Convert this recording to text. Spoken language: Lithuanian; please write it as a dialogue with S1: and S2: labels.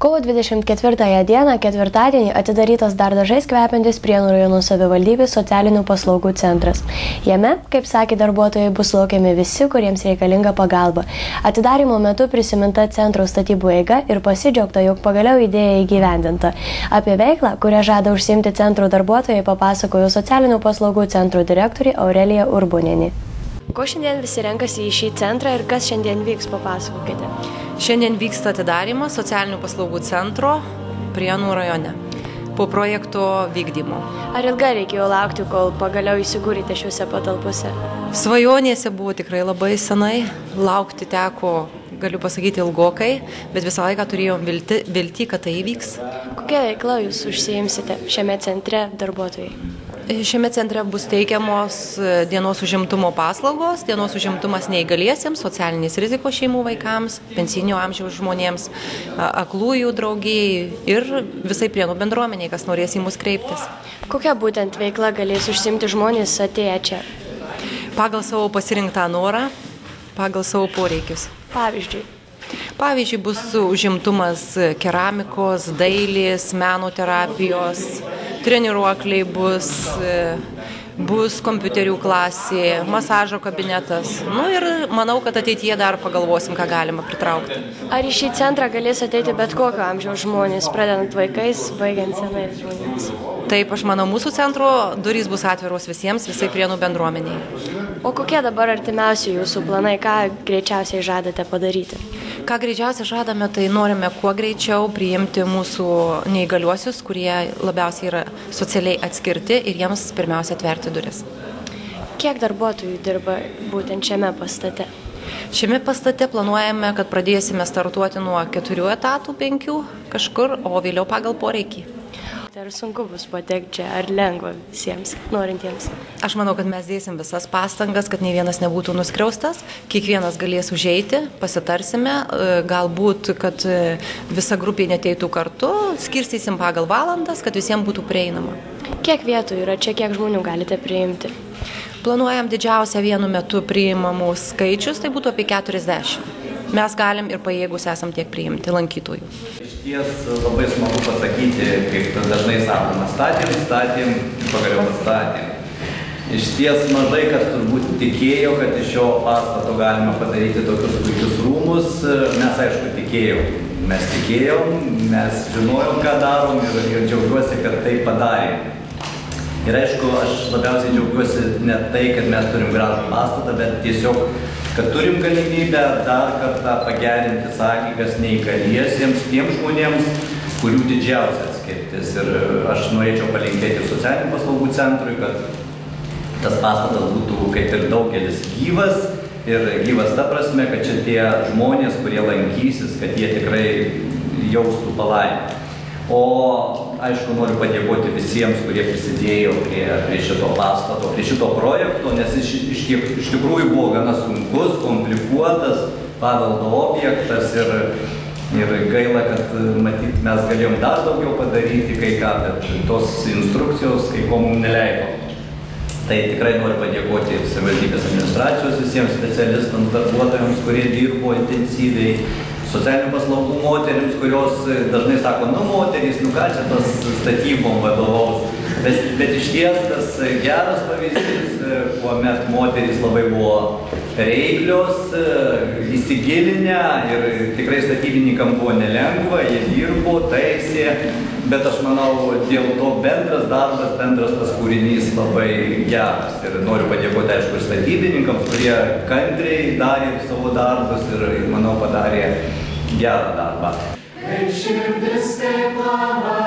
S1: Kovo 24 dieną, ketvirtadienį, atidarytas dar dažais kvepiantis Prienų rajono savivaldybės socialinių paslaugų centras. Jame, kaip sakė darbuotojai, bus laukiami visi, kuriems reikalinga pagalba. Atidarymo metu prisiminta centro statybų eiga ir pasidžiaugta, jog pagaliau idėja įgyvendinta. Apie veiklą, kurią žada užsiimti centro darbuotojai, papasakojo socialinių paslaugų centro direktorė Aurelija Urbonienė. Ko šiandien visi renkasi į šį centrą ir kas šiandien vyks, papasakokite.
S2: Šiandien vyksta atidarymas socialinių paslaugų centro Prienų rajone po projekto vykdymo.
S1: Ar ilgai reikėjo laukti, kol pagaliau įsikūrėte šiuose patalpose?
S2: Svajonėse buvo tikrai labai senai, laukti teko, galiu pasakyti, ilgokai, bet visą laiką turėjom viltį, kad tai įvyks.
S1: Kokia veikla jūs užsiimsite šiame centre darbuotojai?
S2: Šiame centre bus teikiamos dienos užimtumo paslaugos, dienos užimtumas neįgaliesiems, socialinės rizikos šeimų vaikams, pensinio amžiaus žmonėms, aklųjų draugijai ir visai Prienų bendruomeniai, kas norės į mus kreiptis.
S1: Kokia būtent veikla galės užsiimti žmonės atėję čia?
S2: Pagal savo pasirinktą norą, pagal savo poreikius. Pavyzdžiui, bus užimtumas keramikos, dailės, meno terapijos, treniruokliai bus kompiuterių klasė, masažo kabinetas. Ir manau, kad ateityje dar pagalvosim, ką galima pritraukti.
S1: Ar į šį centrą galės ateiti bet kokio amžiaus žmonės, pradedant vaikais, baigiant senais žmonėmis?
S2: Taip, aš manau, mūsų centro durys bus atviros visiems, visai Prienų bendruomeniai.
S1: O kokie dabar artimiausi jūsų planai, ką greičiausiai žadate padaryti?
S2: Ką greičiausiai žadame, tai norime kuo greičiau priimti mūsų neįgaliuosius, kurie labiausiai yra socialiai atskirti ir jiems pirmiausia atverti duris.
S1: Kiek darbuotojų dirba būtent šiame pastate?
S2: Šiame pastate planuojame, kad pradėsime startuoti nuo 4 etatų, 5 kažkur, o vėliau pagal poreikį.
S1: Ar sunku bus patekti čia, ar lengva visiems norintiems?
S2: Aš manau, kad mes dėsim visas pastangas, kad nei vienas nebūtų nuskriaustas, kiekvienas galės užeiti, pasitarsime, galbūt, kad visa grupė neteitų kartu, skirstysim pagal valandas, kad visiems būtų prieinama.
S1: Kiek vietų yra čia, kiek žmonių galite priimti?
S2: Planuojam didžiausią vienu metu priimamų skaičius, tai būtų apie 40. Mes galim ir pajėgus esam tiek priimti lankytojų.
S3: Išties labai smagu pasakyti, kaip dažnai sakoma, statėm, pagaliau atstatėm. Išties mažai kas turbūt tikėjo, kad iš šio pastato galima padaryti tokius puikius rūmus. Mes aišku tikėjom, mes žinojom, ką darom ir džiaugiuosi, kad tai padarėm. Ir aišku, aš labiausiai džiaugiuosi ne tai, kad mes turim gražų pastatą, bet tiesiog, kad turim galimybę dar kartą pagerinti sąlygas neįgaliesiems, tiems žmonėms, kurių didžiausia atskirtis. Ir aš norėčiau palinkėti socialinių paslaugų centrui, kad tas pastatas būtų kaip ir daugelis gyvas. Ir gyvas ta prasme, kad čia tie žmonės, kurie lankysis, kad jie tikrai jaustų palaimą. O aišku, noriu padėkoti visiems, kurie prisidėjo prie šito pastato, prie šito projekto, nes iš tikrųjų buvo gana sunkus, komplikuotas paveldo objektas ir gaila, kad matyt mes galėjom dar daugiau padaryti kai ką, bet tos instrukcijos kai ko mums neleido. Tai tikrai noriu padėkoti savivaldybės administracijos visiems specialistams, darbuotojams, kurie dirbo intensyviai, socialinių paslaugų moterims, kurios dažnai sako, moterys, ką čia tas statybom vadovaus. Bet iš ties tas geras pavyzdys, kuomet moterys labai buvo reiklios, įsigilinę ir tikrai statybininkam buvo nelengva, jie dirbo, taisė, bet aš manau, dėl to bendras darbas, bendras tas kūrinys labai geras. Ir noriu padėkoti, aišku, ir statybininkams, kurie kantriai darė savo darbus ir manau, padarė gerą darbą. Kaip širdis taip lama.